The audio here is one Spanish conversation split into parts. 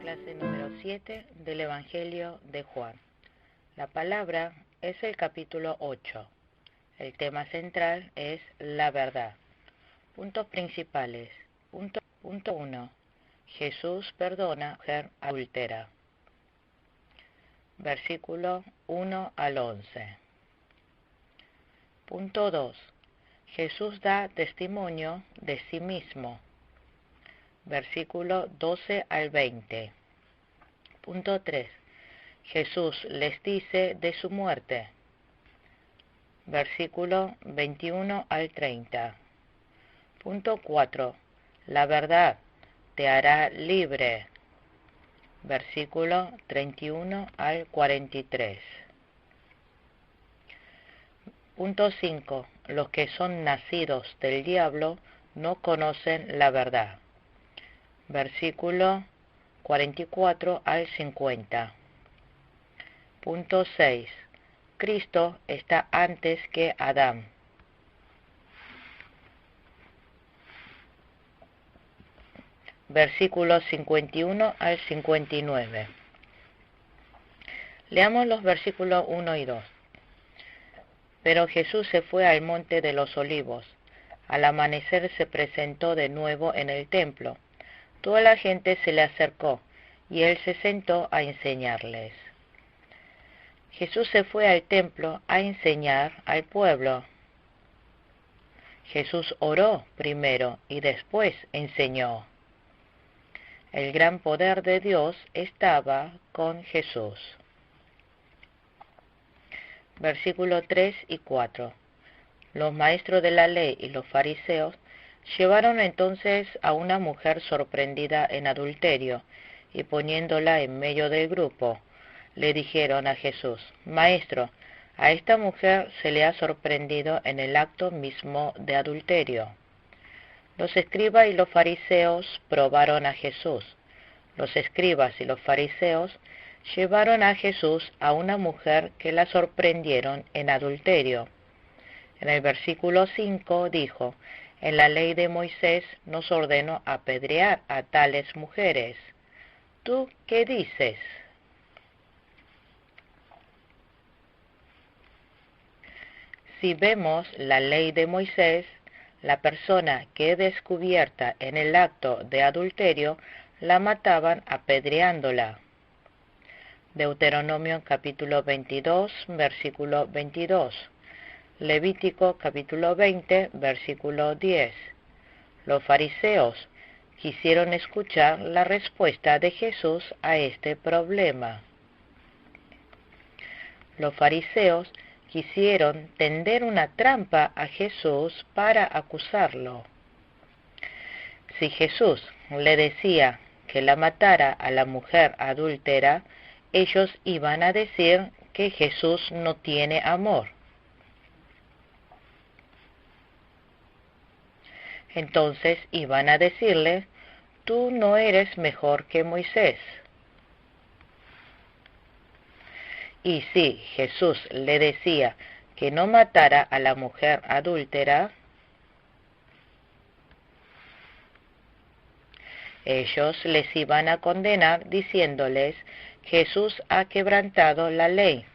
clase número 7 del Evangelio de Juan. La palabra es el capítulo 8. El tema central es la verdad. Puntos principales. Punto 1. Jesús perdona a la mujer adúltera. Versículo 1 al 11. Punto 2. Jesús da testimonio de sí mismo. Versículo 12 al 20. Punto 3. Jesús les dice de su muerte. Versículo 21 al 30. Punto 4. La verdad te hará libre. Versículo 31 al 43. Punto 5. Los que son nacidos del diablo no conocen la verdad. Versículo 44 al 50. Punto 6. Cristo está antes que Adán. Versículos 51 al 59. Leamos los versículos 1 y 2. Pero Jesús se fue al monte de los olivos. Al amanecer se presentó de nuevo en el templo. Toda la gente se le acercó, y él se sentó a enseñarles. Jesús se fue al templo a enseñar al pueblo. Jesús oró primero y después enseñó. El gran poder de Dios estaba con Jesús. Versículos 3 y 4. Los maestros de la ley y los fariseos llevaron entonces a una mujer sorprendida en adulterio, y poniéndola en medio del grupo, le dijeron a Jesús: Maestro, a esta mujer se le ha sorprendido en el acto mismo de adulterio. Los escribas y los fariseos probaron a Jesús. Los escribas y los fariseos llevaron a Jesús a una mujer que la sorprendieron en adulterio. En el versículo 5 dijo: En la ley de Moisés nos ordenó apedrear a tales mujeres. ¿Tú qué dices? Si vemos la ley de Moisés, la persona que es descubierta en el acto de adulterio la mataban apedreándola. Deuteronomio capítulo 22, versículo 22. Levítico capítulo 20, versículo 10. Los fariseos quisieron escuchar la respuesta de Jesús a este problema. Los fariseos quisieron tender una trampa a Jesús para acusarlo. Si Jesús le decía que la matara a la mujer adúltera, ellos iban a decir que Jesús no tiene amor. Entonces iban a decirle: tú no eres mejor que Moisés. Y si Jesús le decía que no matara a la mujer adúltera, ellos les iban a condenar diciéndoles: Jesús ha quebrantado la ley.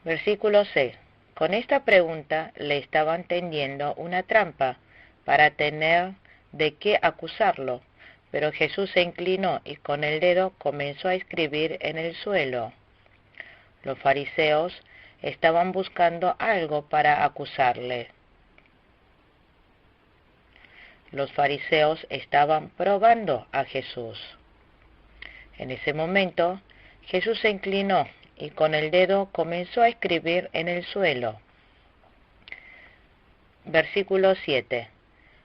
Versículo 6. Con esta pregunta le estaban tendiendo una trampa para tener de qué acusarlo, pero Jesús se inclinó y con el dedo comenzó a escribir en el suelo. Los fariseos estaban buscando algo para acusarle. Los fariseos estaban probando a Jesús. En ese momento, Jesús se inclinó y con el dedo comenzó a escribir en el suelo. Versículo 7.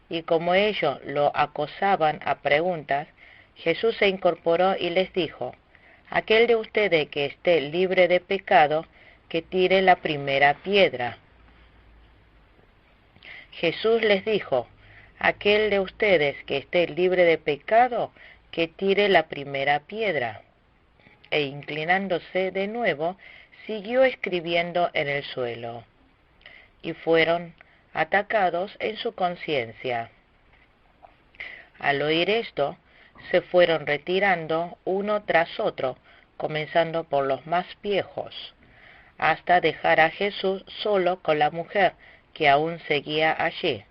Y como ellos lo acosaban a preguntas, Jesús se incorporó y les dijo: aquel de ustedes que esté libre de pecado, que tire la primera piedra. Jesús les dijo: aquel de ustedes que esté libre de pecado, que tire la primera piedra. E inclinándose de nuevo, siguió escribiendo en el suelo. Y fueron atacados en su conciencia. Al oír esto, se fueron retirando uno tras otro, comenzando por los más viejos, hasta dejar a Jesús solo con la mujer, que aún seguía allí.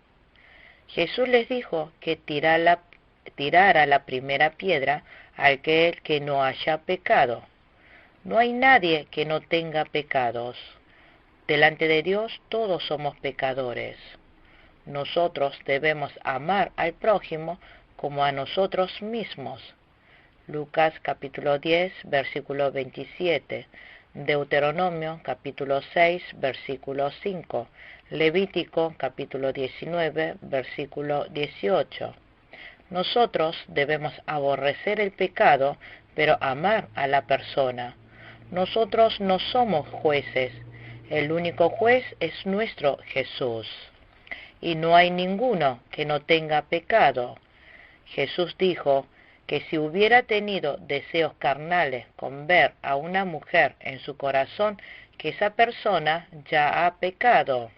Jesús les dijo que tirara la primera piedra aquel que no haya pecado. No hay nadie que no tenga pecados. Delante de Dios todos somos pecadores. Nosotros debemos amar al prójimo como a nosotros mismos. Lucas capítulo 10, versículo 27. Deuteronomio capítulo 6, versículo 5. Levítico capítulo 19, versículo 18. Nosotros debemos aborrecer el pecado, pero amar a la persona. Nosotros no somos jueces. El único juez es nuestro Jesús. Y no hay ninguno que no tenga pecado. Jesús dijo que si hubiera tenido deseos carnales con ver a una mujer en su corazón, que esa persona ya ha pecado.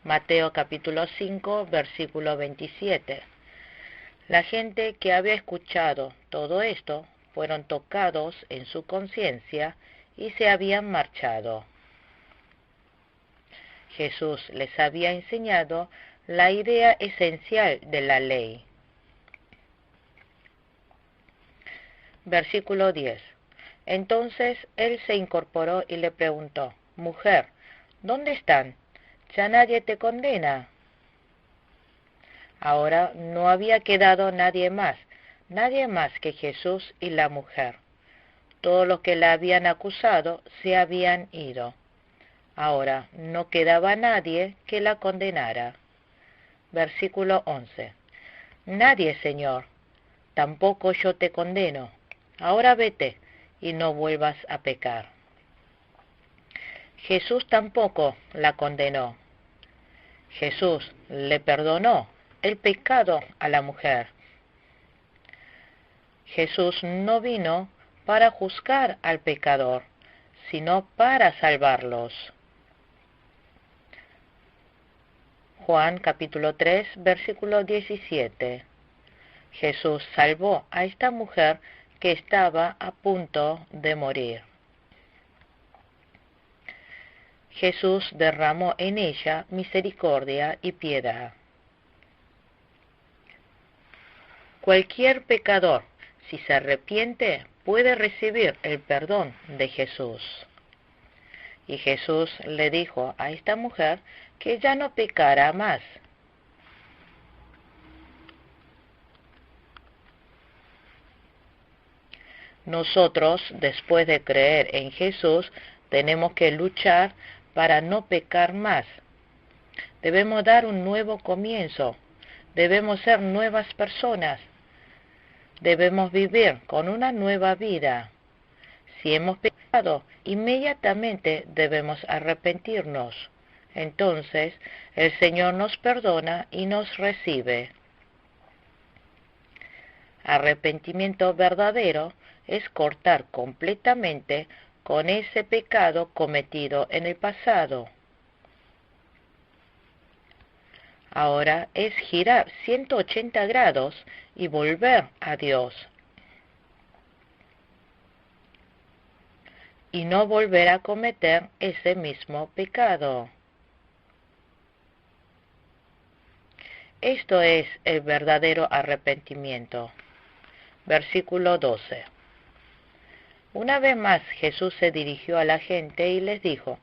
Mateo capítulo 5, versículo 27. La gente que había escuchado todo esto fueron tocados en su conciencia y se habían marchado. Jesús les había enseñado la idea esencial de la ley. Versículo 10. Entonces él se incorporó y le preguntó: Mujer, ¿dónde están? ¿Ya nadie te condena? Ahora no había quedado nadie más que Jesús y la mujer. Todos los que la habían acusado se habían ido. Ahora no quedaba nadie que la condenara. Versículo 11. Nadie, Señor, tampoco yo te condeno. Ahora vete y no vuelvas a pecar. Jesús tampoco la condenó. Jesús le perdonó el pecado a la mujer. Jesús no vino para juzgar al pecador, sino para salvarlos. Juan capítulo 3, versículo 17. Jesús salvó a esta mujer que estaba a punto de morir. Jesús derramó en ella misericordia y piedad. Cualquier pecador, si se arrepiente, puede recibir el perdón de Jesús. Y Jesús le dijo a esta mujer que ya no pecara más. Nosotros, después de creer en Jesús, tenemos que luchar para no pecar más. Debemos dar un nuevo comienzo. Debemos ser nuevas personas. Debemos vivir con una nueva vida. Si hemos pecado, inmediatamente debemos arrepentirnos. Entonces, el Señor nos perdona y nos recibe. Arrepentimiento verdadero es cortar completamente con ese pecado cometido en el pasado. Ahora es girar 180 grados y volver a Dios. Y no volver a cometer ese mismo pecado. Esto es el verdadero arrepentimiento. Versículo 12. Una vez más Jesús se dirigió a la gente y les dijo: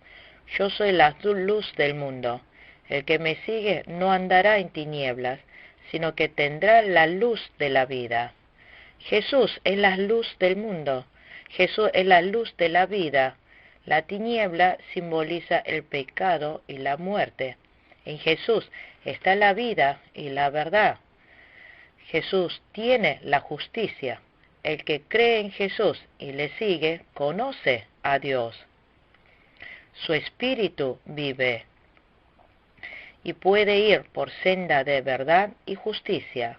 Yo soy la luz del mundo. El que me sigue no andará en tinieblas, sino que tendrá la luz de la vida. Jesús es la luz del mundo. Jesús es la luz de la vida. La tiniebla simboliza el pecado y la muerte. En Jesús está la vida y la verdad. Jesús tiene la justicia. El que cree en Jesús y le sigue, conoce a Dios. Su espíritu vive y puede ir por senda de verdad y justicia.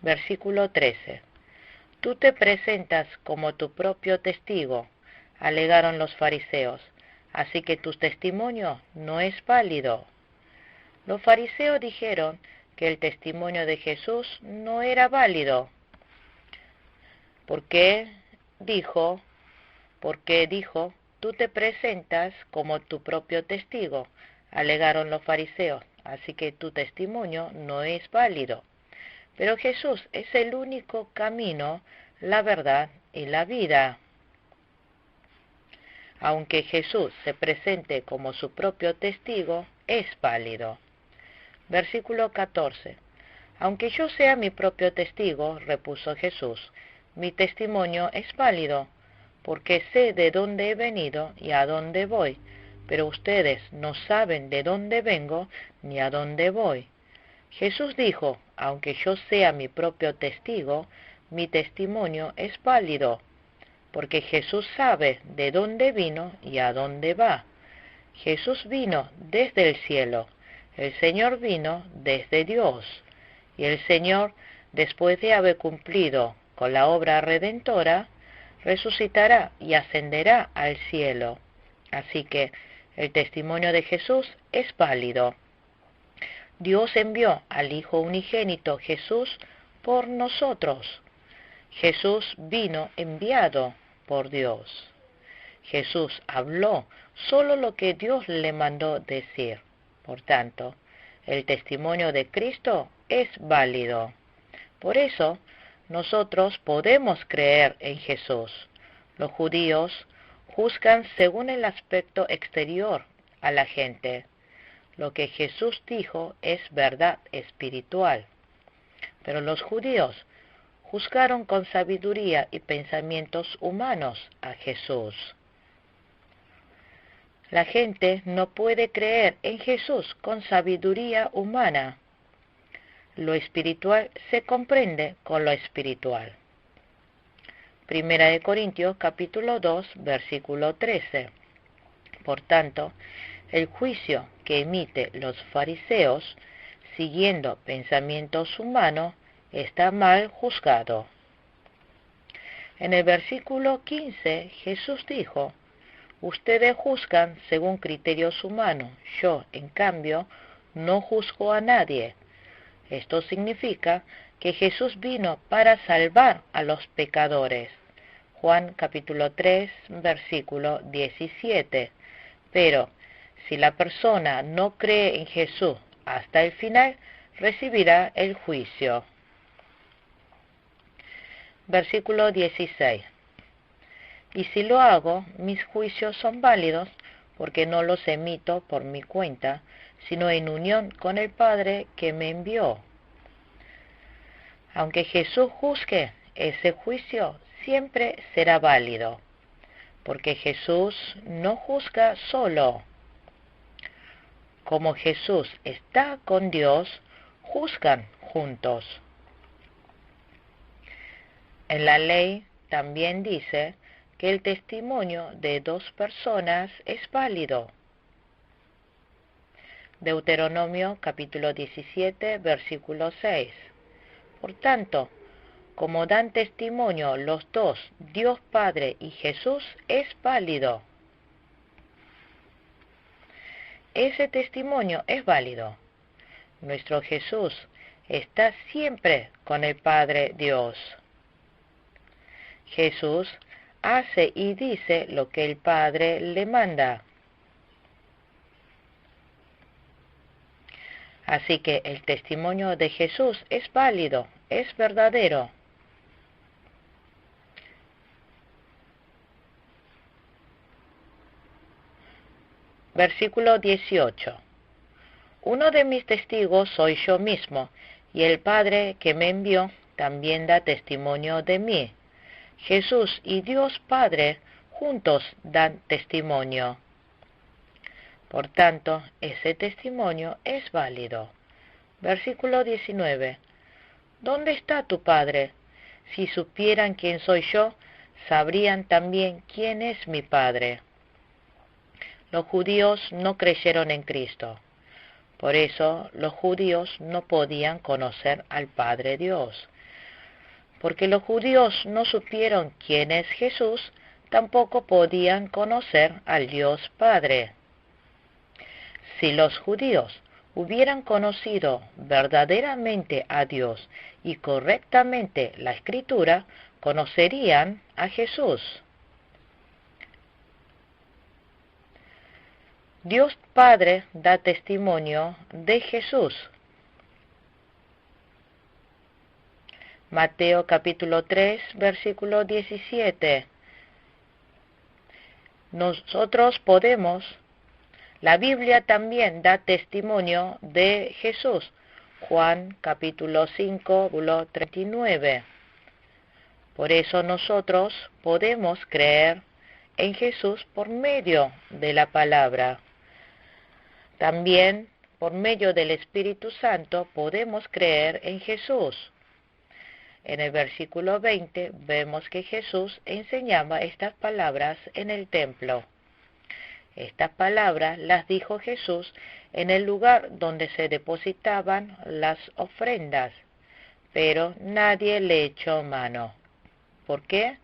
Versículo 13. Tú te presentas como tu propio testigo, alegaron los fariseos, así que tu testimonio no es válido. Los fariseos dijeron que el testimonio de Jesús no era válido. ¿Por qué? Dijo, tú te presentas como tu propio testigo, alegaron los fariseos, así que tu testimonio no es válido. Pero Jesús es el único camino, la verdad y la vida. Aunque Jesús se presente como su propio testigo, es válido. Versículo 14. Aunque yo sea mi propio testigo, repuso Jesús, mi testimonio es válido, porque sé de dónde he venido y a dónde voy, pero ustedes no saben de dónde vengo ni a dónde voy. Jesús dijo, aunque yo sea mi propio testigo, mi testimonio es válido, porque Jesús sabe de dónde vino y a dónde va. Jesús vino desde el cielo, el Señor vino desde Dios, y el Señor, después de haber cumplido con la obra redentora, resucitará y ascenderá al cielo. Así que el testimonio de Jesús es válido. Dios envió al Hijo unigénito Jesús por nosotros. Jesús vino enviado por Dios. Jesús habló solo lo que Dios le mandó decir. Por tanto, el testimonio de Cristo es válido. Por eso, nosotros podemos creer en Jesús. Los judíos juzgan según el aspecto exterior a la gente. Lo que Jesús dijo es verdad espiritual. Pero los judíos juzgaron con sabiduría y pensamientos humanos a Jesús. La gente no puede creer en Jesús con sabiduría humana. Lo espiritual se comprende con lo espiritual. Primera de Corintios capítulo 2, versículo 13. Por tanto, el juicio que emite los fariseos, siguiendo pensamientos humanos, está mal juzgado. En el versículo 15, Jesús dijo, ustedes juzgan según criterios humanos, yo, en cambio, no juzgo a nadie. Esto significa que Jesús vino para salvar a los pecadores. Juan capítulo 3, versículo 17. Pero si la persona no cree en Jesús hasta el final, recibirá el juicio. Versículo 16. Y si lo hago, mis juicios son válidos, porque no los emito por mi cuenta, sino en unión con el Padre que me envió. Aunque Jesús juzgue, ese juicio siempre será válido, porque Jesús no juzga solo. Como Jesús está con Dios, juzgan juntos. En la ley también dice que el testimonio de dos personas es válido. Deuteronomio capítulo 17, versículo 6. Por tanto, como dan testimonio los dos, Dios Padre y Jesús, es válido. Ese testimonio es válido. Nuestro Jesús está siempre con el Padre Dios. Jesús hace y dice lo que el Padre le manda. Así que el testimonio de Jesús es válido, es verdadero. Versículo 18. Uno de mis testigos soy yo mismo, y el Padre que me envió también da testimonio de mí. Jesús y Dios Padre juntos dan testimonio. Por tanto, ese testimonio es válido. Versículo 19. ¿Dónde está tu Padre? Si supieran quién soy yo, sabrían también quién es mi Padre. Los judíos no creyeron en Cristo. Por eso los judíos no podían conocer al Padre Dios. Porque los judíos no supieron quién es Jesús, tampoco podían conocer al Dios Padre. Si los judíos hubieran conocido verdaderamente a Dios y correctamente la Escritura, conocerían a Jesús. Dios Padre da testimonio de Jesús. Mateo capítulo 3, versículo 17. Nosotros podemos, la Biblia también da testimonio de Jesús. Juan capítulo 5, versículo 39. Por eso nosotros podemos creer en Jesús por medio de la palabra. También por medio del Espíritu Santo podemos creer en Jesús. En el versículo 20 vemos que Jesús enseñaba estas palabras en el templo. Estas palabras las dijo Jesús en el lugar donde se depositaban las ofrendas, pero nadie le echó mano. ¿Por qué?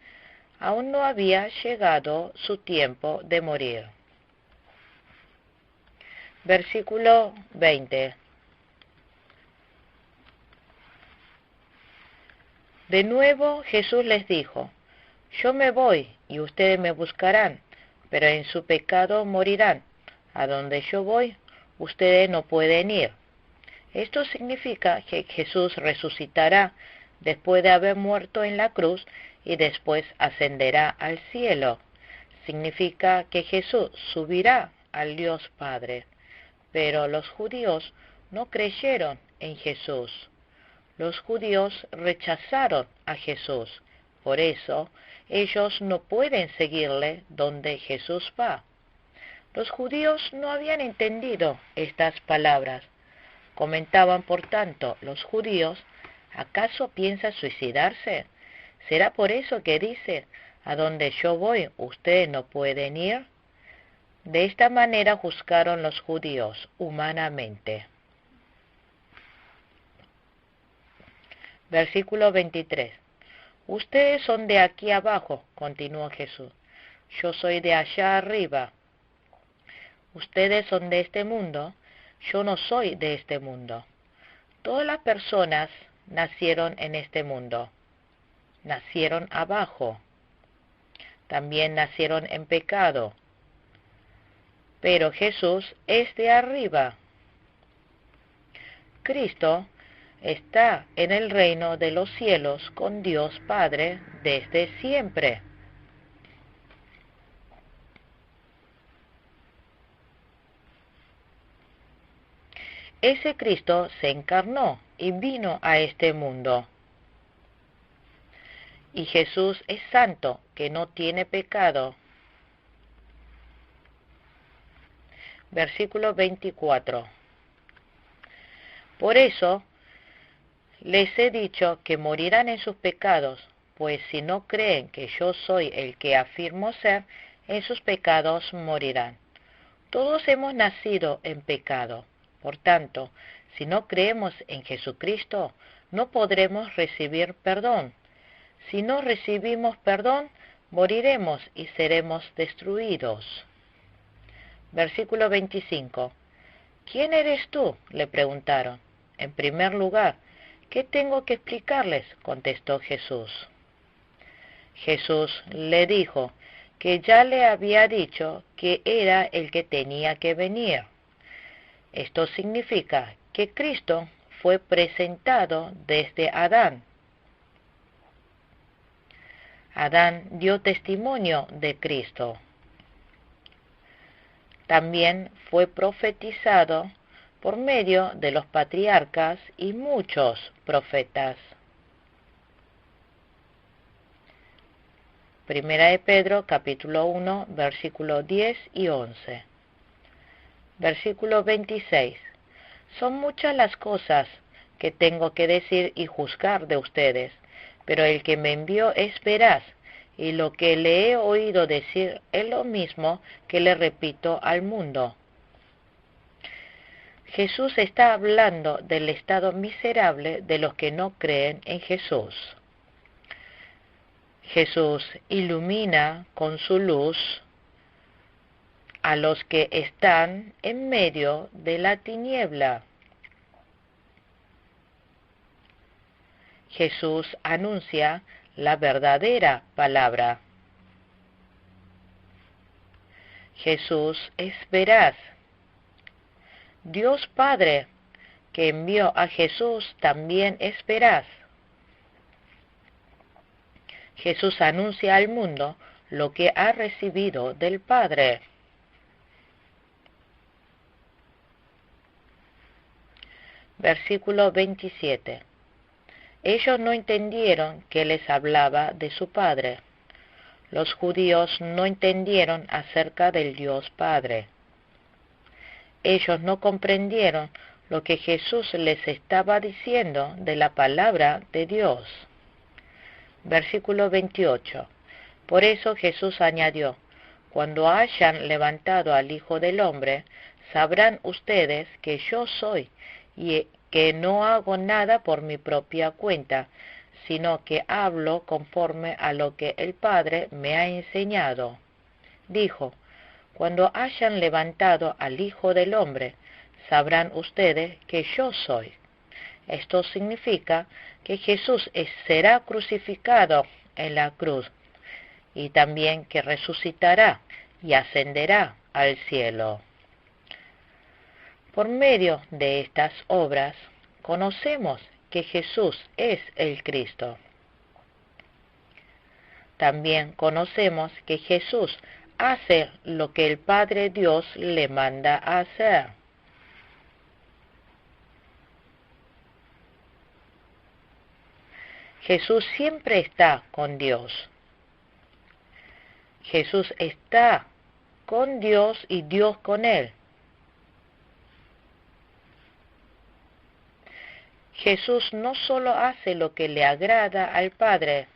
Aún no había llegado su tiempo de morir. Versículo 20. De nuevo Jesús les dijo: Yo me voy y ustedes me buscarán, pero en su pecado morirán. A donde yo voy, ustedes no pueden ir. Esto significa que Jesús resucitará después de haber muerto en la cruz y después ascenderá al cielo. Significa que Jesús subirá al Dios Padre. Pero los judíos no creyeron en Jesús. Los judíos rechazaron a Jesús. Por eso, ellos no pueden seguirle donde Jesús va. Los judíos no habían entendido estas palabras. Comentaban, por tanto, los judíos: ¿acaso piensa suicidarse? ¿Será por eso que dice: a donde yo voy, ustedes no pueden ir? De esta manera juzgaron los judíos humanamente. Versículo 23. Ustedes son de aquí abajo, continuó Jesús. Yo soy de allá arriba. Ustedes son de este mundo. Yo no soy de este mundo. Todas las personas nacieron en este mundo. Nacieron abajo. También nacieron en pecado. Pero Jesús es de arriba. Cristo está en el reino de los cielos con Dios Padre desde siempre. Ese Cristo se encarnó y vino a este mundo. Y Jesús es santo, que no tiene pecado. Versículo 24. Por eso les he dicho que morirán en sus pecados, pues si no creen que yo soy el que afirmo ser, en sus pecados morirán. Todos hemos nacido en pecado. Por tanto, si no creemos en Jesucristo, no podremos recibir perdón. Si no recibimos perdón, moriremos y seremos destruidos. Versículo 25. ¿Quién eres tú?, le preguntaron. En primer lugar, ¿qué tengo que explicarles?, contestó Jesús. Jesús le dijo que ya le había dicho que era el que tenía que venir. Esto significa que Cristo fue presentado desde Adán. Adán dio testimonio de Cristo. También fue profetizado por medio de los patriarcas y muchos profetas. Primera de Pedro, capítulo 1, versículos 10 y 11. Versículo 26. Son muchas las cosas que tengo que decir y juzgar de ustedes, pero el que me envió es veraz, y lo que le he oído decir es lo mismo que le repito al mundo. Jesús está hablando del estado miserable de los que no creen en Jesús. Jesús ilumina con su luz a los que están en medio de la tiniebla. Jesús anuncia la verdadera palabra. Jesús es veraz. Dios Padre, que envió a Jesús, también es veraz. Jesús anuncia al mundo lo que ha recibido del Padre. Versículo 27. Ellos no entendieron que les hablaba de su Padre. Los judíos no entendieron acerca del Dios Padre. Ellos no comprendieron lo que Jesús les estaba diciendo de la palabra de Dios. Versículo 28. Por eso Jesús añadió: cuando hayan levantado al Hijo del Hombre, sabrán ustedes que yo soy, y que no hago nada por mi propia cuenta, sino que hablo conforme a lo que el Padre me ha enseñado. Dijo: cuando hayan levantado al Hijo del Hombre, sabrán ustedes que yo soy. Esto significa que Jesús será crucificado en la cruz, y también que resucitará y ascenderá al cielo. Por medio de estas obras, conocemos que Jesús es el Cristo. También conocemos que Jesús hace lo que el Padre Dios le manda a hacer. Jesús siempre está con Dios. Jesús está con Dios y Dios con él. Jesús no solo hace lo que le agrada al Padre,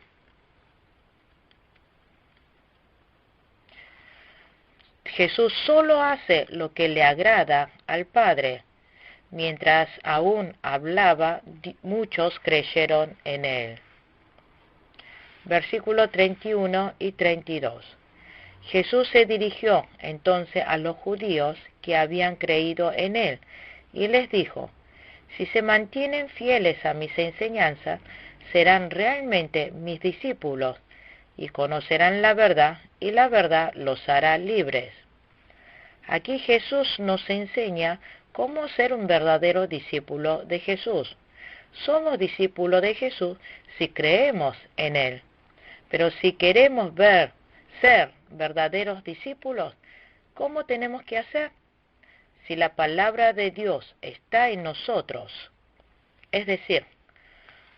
Jesús solo hace lo que le agrada al Padre. Mientras aún hablaba, muchos creyeron en él. Versículos 31 y 32. Jesús se dirigió entonces a los judíos que habían creído en él y les dijo: si se mantienen fieles a mis enseñanzas, serán realmente mis discípulos y conocerán la verdad, y la verdad los hará libres. Aquí Jesús nos enseña cómo ser un verdadero discípulo de Jesús. Somos discípulos de Jesús si creemos en él. Pero si queremos ser verdaderos discípulos, ¿cómo tenemos que hacer? Si la palabra de Dios está en nosotros, es decir,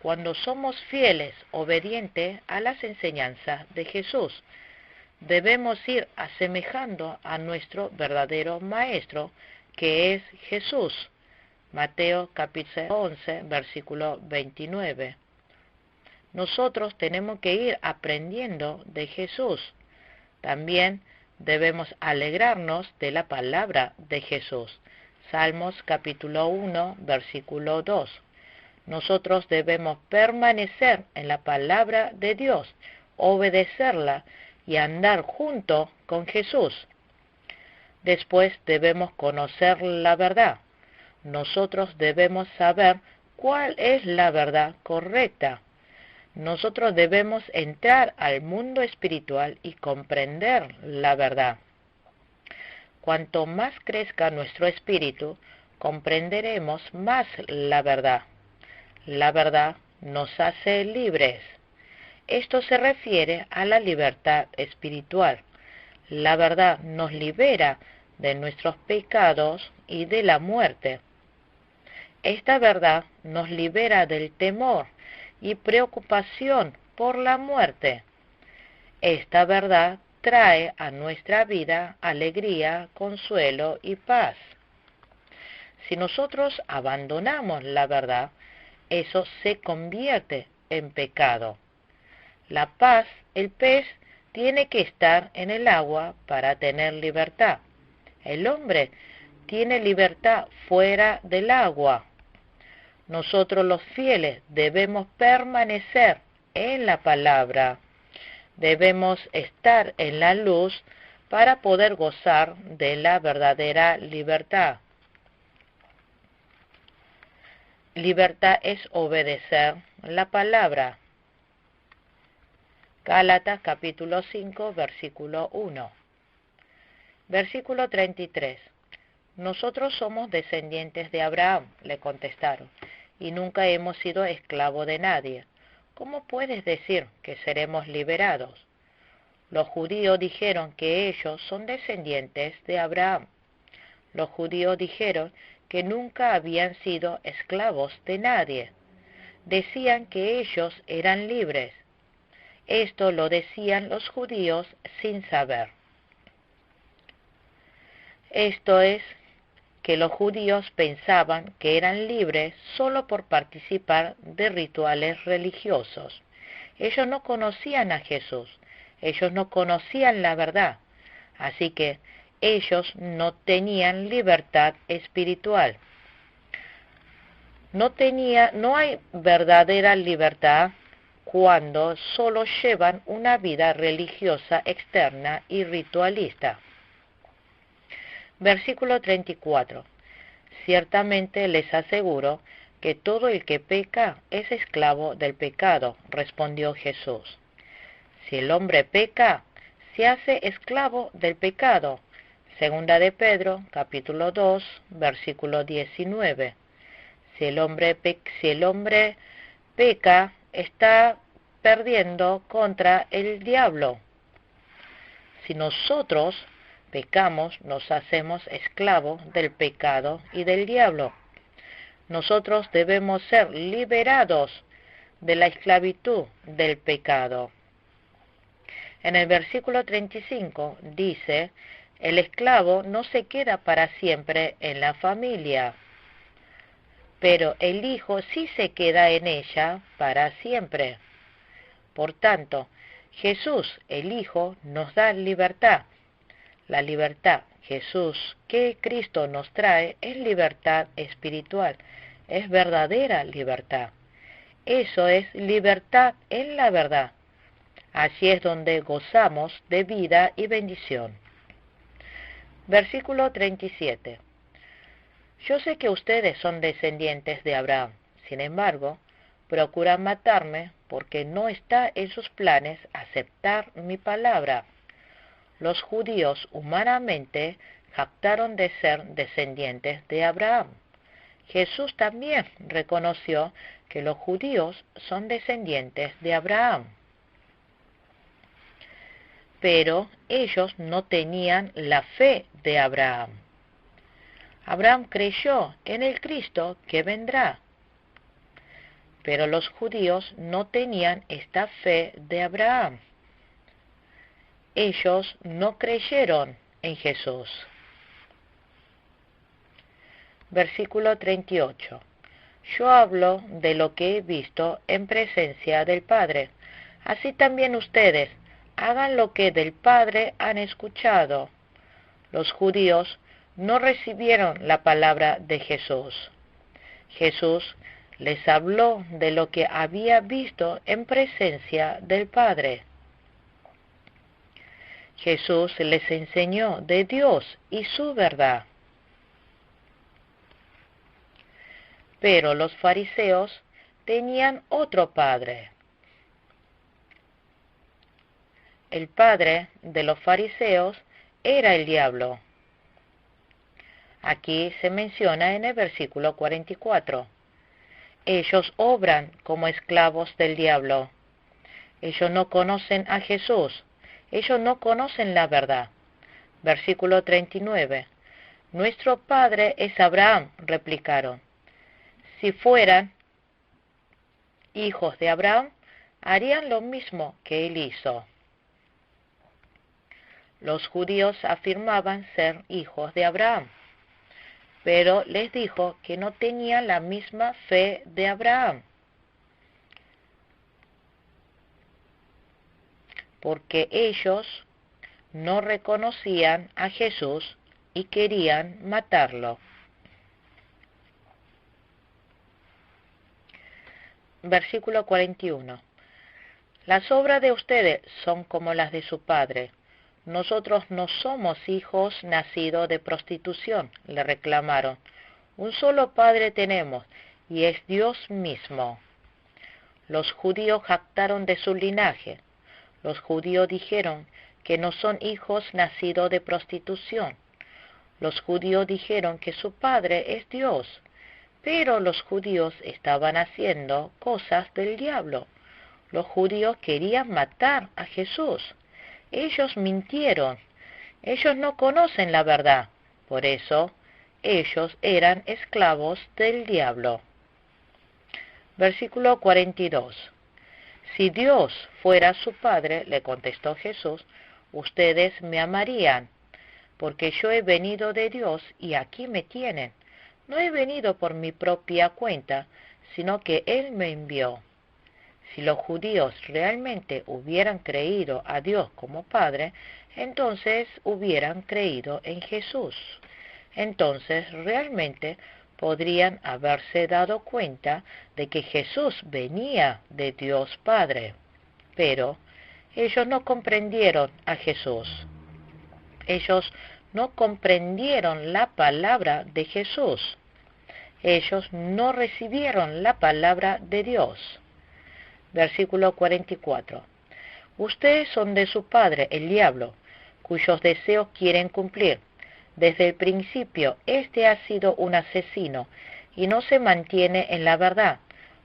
cuando somos fieles, obedientes a las enseñanzas de Jesús, debemos ir asemejando a nuestro verdadero Maestro, que es Jesús. Mateo capítulo 11, versículo 29. Nosotros tenemos que ir aprendiendo de Jesús. También debemos alegrarnos de la palabra de Jesús. Salmos capítulo 1, versículo 2. Nosotros debemos permanecer en la palabra de Dios, obedecerla y andar junto con Jesús. Después debemos conocer la verdad. Nosotros debemos saber cuál es la verdad correcta. Nosotros debemos entrar al mundo espiritual y comprender la verdad. Cuanto más crezca nuestro espíritu, comprenderemos más la verdad. La verdad nos hace libres. Esto se refiere a la libertad espiritual. La verdad nos libera de nuestros pecados y de la muerte. Esta verdad nos libera del temor y preocupación por la muerte. Esta verdad trae a nuestra vida alegría, consuelo y paz. Si nosotros abandonamos la verdad, eso se convierte en pecado. La paz, el pez, tiene que estar en el agua para tener libertad. El hombre tiene libertad fuera del agua. Nosotros los fieles debemos permanecer en la palabra. Debemos estar en la luz para poder gozar de la verdadera libertad. Libertad es obedecer la palabra. Gálatas capítulo 5, versículo 1. Versículo 33. Nosotros somos descendientes de Abraham, le contestaron, y nunca hemos sido esclavos de nadie. ¿Cómo puedes decir que seremos liberados? Los judíos dijeron que ellos son descendientes de Abraham. Los judíos dijeron que nunca habían sido esclavos de nadie. Decían que ellos eran libres. Esto lo decían los judíos sin saber. Esto es, que los judíos pensaban que eran libres solo por participar de rituales religiosos. Ellos no conocían a Jesús, ellos no conocían la verdad, así que ellos no tenían libertad espiritual. No hay verdadera libertad cuando solo llevan una vida religiosa externa y ritualista. Versículo 34. Ciertamente les aseguro que todo el que peca es esclavo del pecado, respondió Jesús. Si el hombre peca, se hace esclavo del pecado. Segunda de Pedro, capítulo 2, versículo 19. Si el hombre peca, está perdiendo contra el diablo. Si nosotros pecamos, nos hacemos esclavos del pecado y del diablo. Nosotros debemos ser liberados de la esclavitud del pecado. En el versículo 35 dice, el esclavo no se queda para siempre en la familia, pero el hijo sí se queda en ella para siempre. Por tanto, Jesús, el Hijo, nos da libertad. La libertad, Jesús, que Cristo nos trae, es libertad espiritual, es verdadera libertad. Eso es libertad en la verdad. Así es donde gozamos de vida y bendición. Versículo 37. Yo sé que ustedes son descendientes de Abraham, sin embargo, procuran matarme porque no está en sus planes aceptar mi palabra. Los judíos humanamente jactaron de ser descendientes de Abraham. Jesús también reconoció que los judíos son descendientes de Abraham. Pero ellos no tenían la fe de Abraham. Abraham creyó en el Cristo que vendrá. Pero los judíos no tenían esta fe de Abraham. Ellos no creyeron en Jesús. Versículo 38. Yo hablo de lo que he visto en presencia del Padre. Así también ustedes hagan lo que del Padre han escuchado. Los judíos no recibieron la palabra de Jesús. Jesús les habló de lo que había visto en presencia del Padre. Jesús les enseñó de Dios y su verdad. Pero los fariseos tenían otro padre. El padre de los fariseos era el diablo. Aquí se menciona en el versículo 44. Ellos obran como esclavos del diablo. Ellos no conocen a Jesús. Ellos no conocen la verdad. Versículo 39. Nuestro padre es Abraham, replicaron. Si fueran hijos de Abraham, harían lo mismo que él hizo. Los judíos afirmaban ser hijos de Abraham, pero les dijo que no tenían la misma fe de Abraham, porque ellos no reconocían a Jesús y querían matarlo. Versículo 41. Las obras de ustedes son como las de su padre. Nosotros no somos hijos nacidos de prostitución, le reclamaron. Un solo padre tenemos, y es Dios mismo. Los judíos jactaron de su linaje. Los judíos dijeron que no son hijos nacidos de prostitución. Los judíos dijeron que su padre es Dios. Pero los judíos estaban haciendo cosas del diablo. Los judíos querían matar a Jesús. Ellos mintieron. Ellos no conocen la verdad. Por eso, ellos eran esclavos del diablo. Versículo 42. Si Dios fuera su Padre, le contestó Jesús, ustedes me amarían, porque yo he venido de Dios y aquí me tienen. No he venido por mi propia cuenta, sino que Él me envió. Si los judíos realmente hubieran creído a Dios como Padre, entonces hubieran creído en Jesús. Entonces realmente podrían haberse dado cuenta de que Jesús venía de Dios Padre. Pero ellos no comprendieron a Jesús. Ellos no comprendieron la palabra de Jesús. Ellos no recibieron la palabra de Dios. Versículo 44. Ustedes son de su padre, el diablo, cuyos deseos quieren cumplir. Desde el principio, éste ha sido un asesino y no se mantiene en la verdad,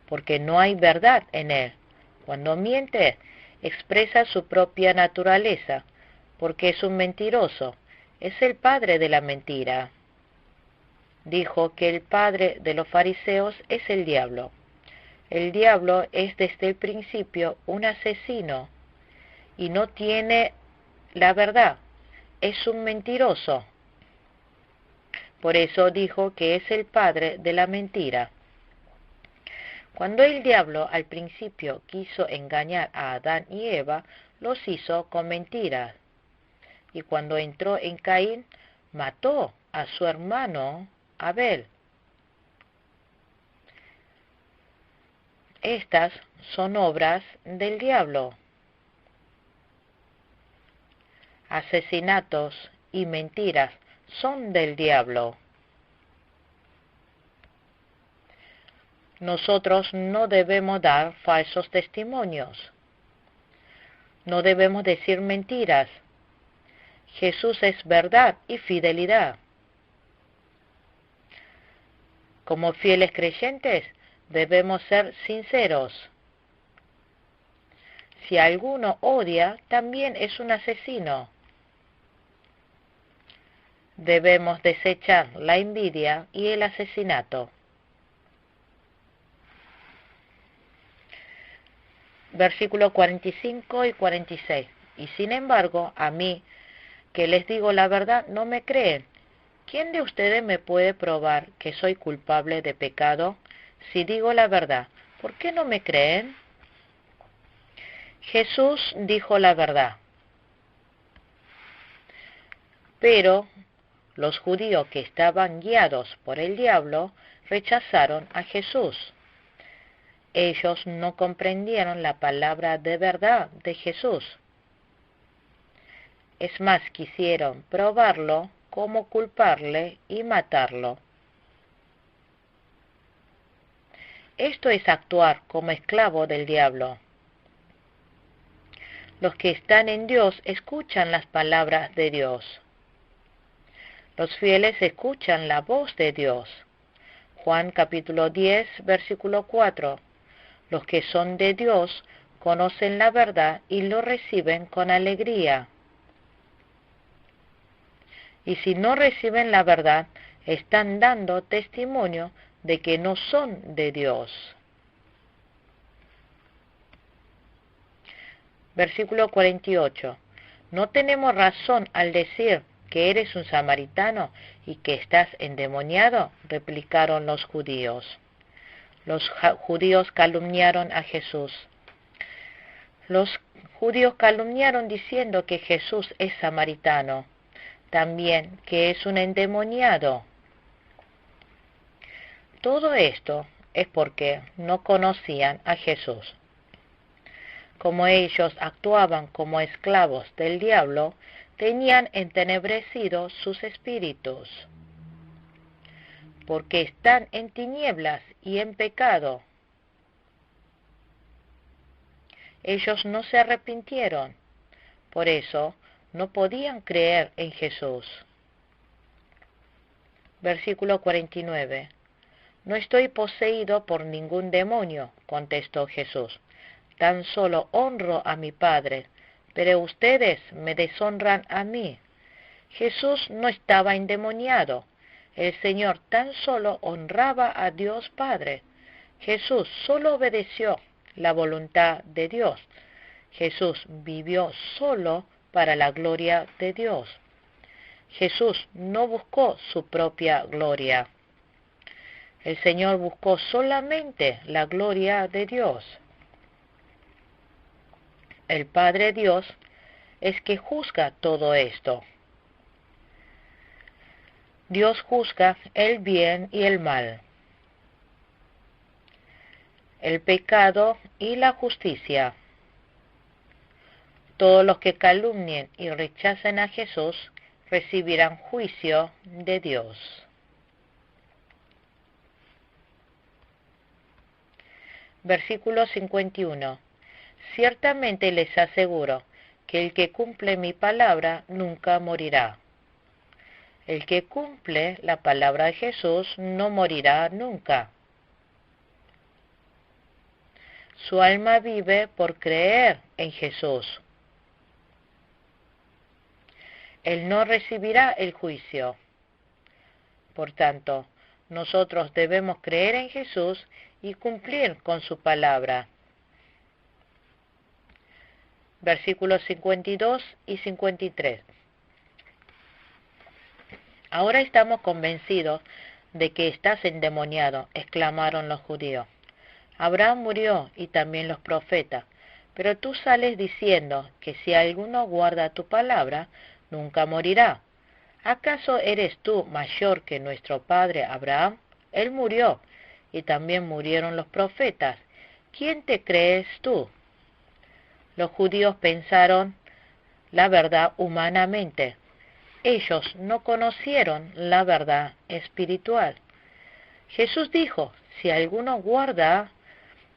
porque no hay verdad en él. Cuando miente, expresa su propia naturaleza, porque es un mentiroso. Es el padre de la mentira. Dijo que el padre de los fariseos es el diablo. El diablo es desde el principio un asesino y no tiene la verdad. Es un mentiroso. Por eso dijo que es el padre de la mentira. Cuando el diablo al principio quiso engañar a Adán y Eva, los hizo con mentiras. Y cuando entró en Caín, mató a su hermano Abel. Estas son obras del diablo. Asesinatos y mentiras son del diablo. Nosotros no debemos dar falsos testimonios. No debemos decir mentiras. Jesús es verdad y fidelidad. Como fieles creyentes, debemos ser sinceros. Si alguno odia, también es un asesino. Debemos desechar la envidia y el asesinato. Versículos 45 y 46. Y sin embargo, a mí, que les digo la verdad, no me creen. ¿Quién de ustedes me puede probar que soy culpable de pecado? Si digo la verdad, ¿por qué no me creen? Jesús dijo la verdad. Pero los judíos que estaban guiados por el diablo rechazaron a Jesús. Ellos no comprendieron la palabra de verdad de Jesús. Es más, quisieron probarlo, cómo culparle y matarlo. Esto es actuar como esclavo del diablo. Los que están en Dios escuchan las palabras de Dios. Los fieles escuchan la voz de Dios. Juan capítulo 10, versículo 4. Los que son de Dios conocen la verdad y lo reciben con alegría. Y si no reciben la verdad, están dando testimonio de que no son de Dios. Versículo 48. ¿No tenemos razón al decir que eres un samaritano y que estás endemoniado? Replicaron los judíos. Los judíos calumniaron a Jesús. Los judíos calumniaron diciendo que Jesús es samaritano, también que es un endemoniado. Todo esto es porque no conocían a Jesús. Como ellos actuaban como esclavos del diablo, tenían entenebrecidos sus espíritus, porque están en tinieblas y en pecado. Ellos no se arrepintieron, por eso no podían creer en Jesús. Versículo 49. No estoy poseído por ningún demonio, contestó Jesús. Tan solo honro a mi Padre, pero ustedes me deshonran a mí. Jesús no estaba endemoniado. El Señor tan solo honraba a Dios Padre. Jesús solo obedeció la voluntad de Dios. Jesús vivió solo para la gloria de Dios. Jesús no buscó su propia gloria. El Señor buscó solamente la gloria de Dios. El Padre Dios es que juzga todo esto. Dios juzga el bien y el mal, el pecado y la justicia. Todos los que calumnien y rechacen a Jesús recibirán juicio de Dios. Versículo 51. Ciertamente les aseguro que el que cumple mi palabra nunca morirá. El que cumple la palabra de Jesús no morirá nunca. Su alma vive por creer en Jesús. Él no recibirá el juicio. Por tanto, nosotros debemos creer en Jesús y cumplir con su palabra. Versículos 52 y 53. Ahora estamos convencidos de que estás endemoniado, exclamaron los judíos. Abraham murió y también los profetas, pero tú sales diciendo que si alguno guarda tu palabra, nunca morirá. ¿Acaso eres tú mayor que nuestro padre Abraham? Él murió, y también murieron los profetas. ¿Quién te crees tú? Los judíos pensaron la verdad humanamente. Ellos no conocieron la verdad espiritual. Jesús dijo, si alguno guarda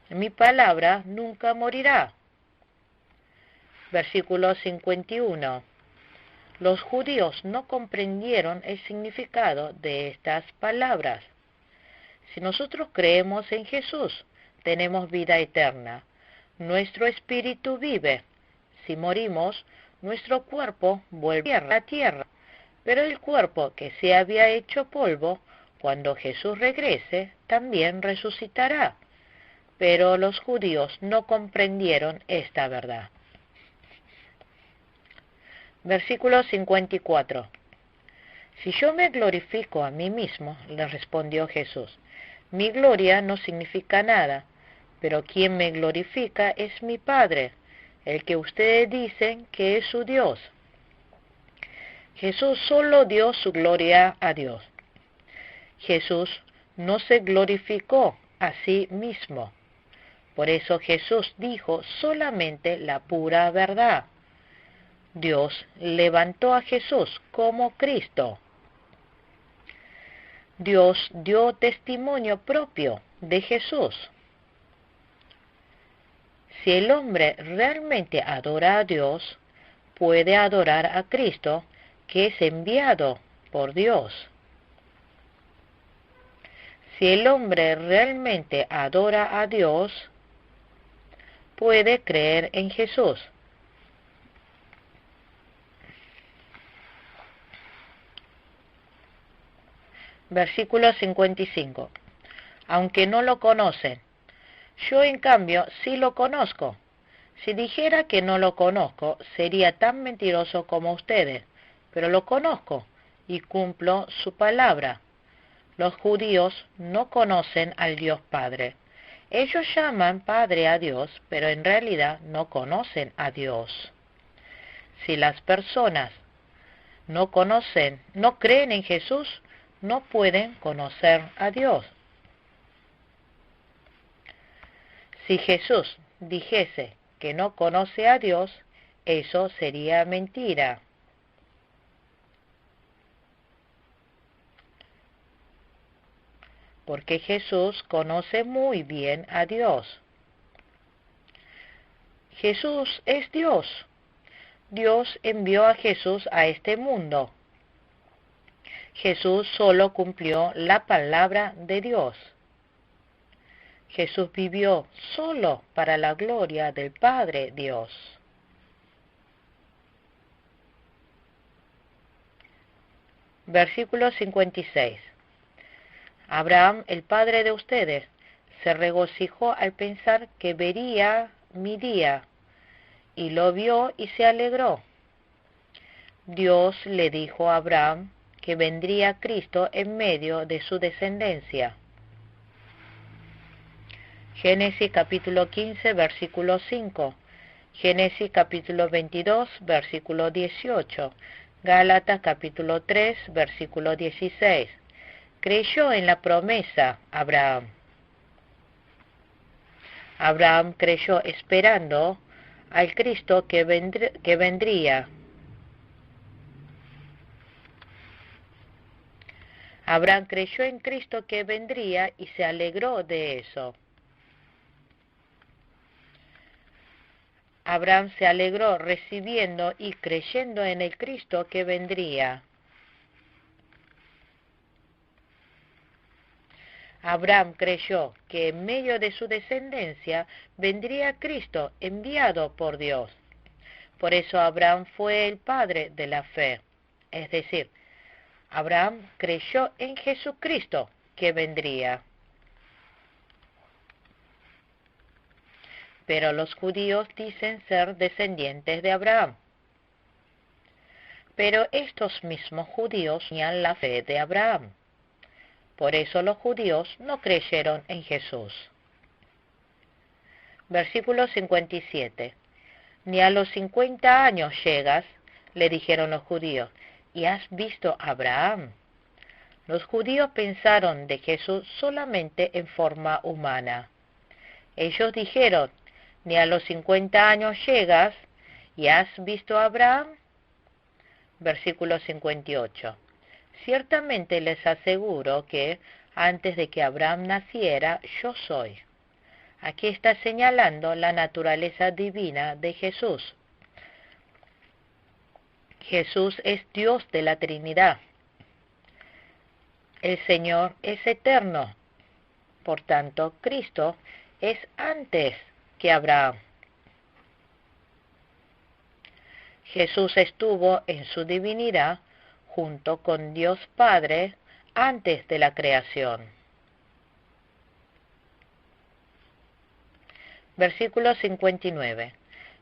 mi palabra, nunca morirá. Versículo 51. Los judíos no comprendieron el significado de estas palabras. Si nosotros creemos en Jesús, tenemos vida eterna. Nuestro espíritu vive. Si morimos, nuestro cuerpo vuelve a la tierra. Pero el cuerpo que se había hecho polvo, cuando Jesús regrese, también resucitará. Pero los judíos no comprendieron esta verdad. Versículo 54. Si yo me glorifico a mí mismo, le respondió Jesús, mi gloria no significa nada, pero quien me glorifica es mi Padre, el que ustedes dicen que es su Dios. Jesús solo dio su gloria a Dios. Jesús no se glorificó a sí mismo. Por eso Jesús dijo solamente la pura verdad. Dios levantó a Jesús como Cristo. Dios dio testimonio propio de Jesús. Si el hombre realmente adora a Dios, puede adorar a Cristo, que es enviado por Dios. Si el hombre realmente adora a Dios, puede creer en Jesús. Versículo 55. Aunque no lo conocen, yo en cambio sí lo conozco. Si dijera que no lo conozco, sería tan mentiroso como ustedes, pero lo conozco y cumplo su palabra. Los judíos no conocen al Dios Padre. Ellos llaman Padre a Dios, pero en realidad no conocen a Dios. Si las personas no creen en Jesús, no pueden conocer a Dios. Si Jesús dijese que no conoce a Dios, eso sería mentira. porque Jesús conoce muy bien a Dios. Jesús es Dios. Dios envió a Jesús a este mundo. Jesús solo cumplió la palabra de Dios. Jesús vivió solo para la gloria del Padre Dios. Versículo 56. Abraham, el padre de ustedes, se regocijó al pensar que vería mi día, y lo vio y se alegró. Dios le dijo a Abraham que vendría Cristo en medio de su descendencia. Génesis capítulo 15, versículo 5. Génesis capítulo 22, versículo 18. Gálatas capítulo 3, versículo 16. Creyó en la promesa Abraham. Abraham creyó esperando al Cristo que vendría. Abraham creyó en Cristo que vendría y se alegró de eso. Abraham se alegró recibiendo y creyendo en el Cristo que vendría. Abraham creyó que en medio de su descendencia vendría Cristo enviado por Dios. Por eso Abraham fue el padre de la fe. Es decir, Abraham creyó en Jesucristo que vendría. Pero los judíos dicen ser descendientes de Abraham. Pero estos mismos judíos tenían la fe de Abraham. Por eso los judíos no creyeron en Jesús. Versículo 57. Ni a los 50 años llegas, le dijeron los judíos, ¿y has visto a Abraham? Los judíos pensaron de Jesús solamente en forma humana. Ellos dijeron, ni a los 50 años llegas, ¿y has visto a Abraham? Versículo 58. Ciertamente les aseguro que antes de que Abraham naciera, yo soy. Aquí está señalando la naturaleza divina de Jesús. Jesús es Dios de la Trinidad. El Señor es eterno. Por tanto, Cristo es antes que Abraham. Jesús estuvo en su divinidad junto con Dios Padre antes de la creación. Versículo 59.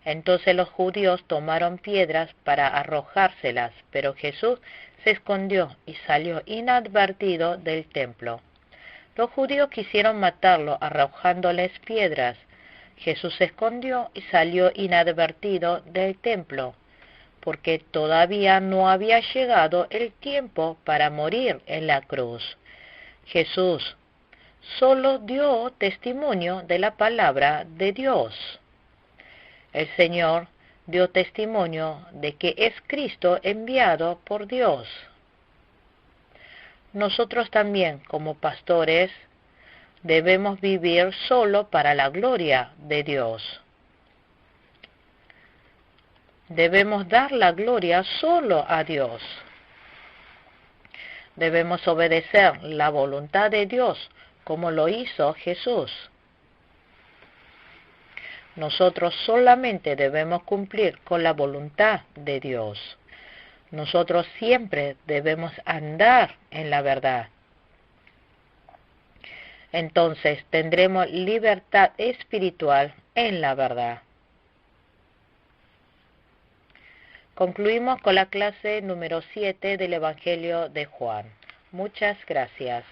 Entonces los judíos tomaron piedras para arrojárselas, pero Jesús se escondió y salió inadvertido del templo. Los judíos quisieron matarlo arrojándoles piedras. Jesús se escondió y salió inadvertido del templo, porque todavía no había llegado el tiempo para morir en la cruz. Jesús solo dio testimonio de la palabra de Dios. El Señor dio testimonio de que es Cristo enviado por Dios. Nosotros también, como pastores, debemos vivir solo para la gloria de Dios. Debemos dar la gloria solo a Dios. Debemos obedecer la voluntad de Dios como lo hizo Jesús. Nosotros solamente debemos cumplir con la voluntad de Dios. Nosotros siempre debemos andar en la verdad. Entonces tendremos libertad espiritual en la verdad. Concluimos con la clase número 7 del Evangelio de Juan. Muchas gracias.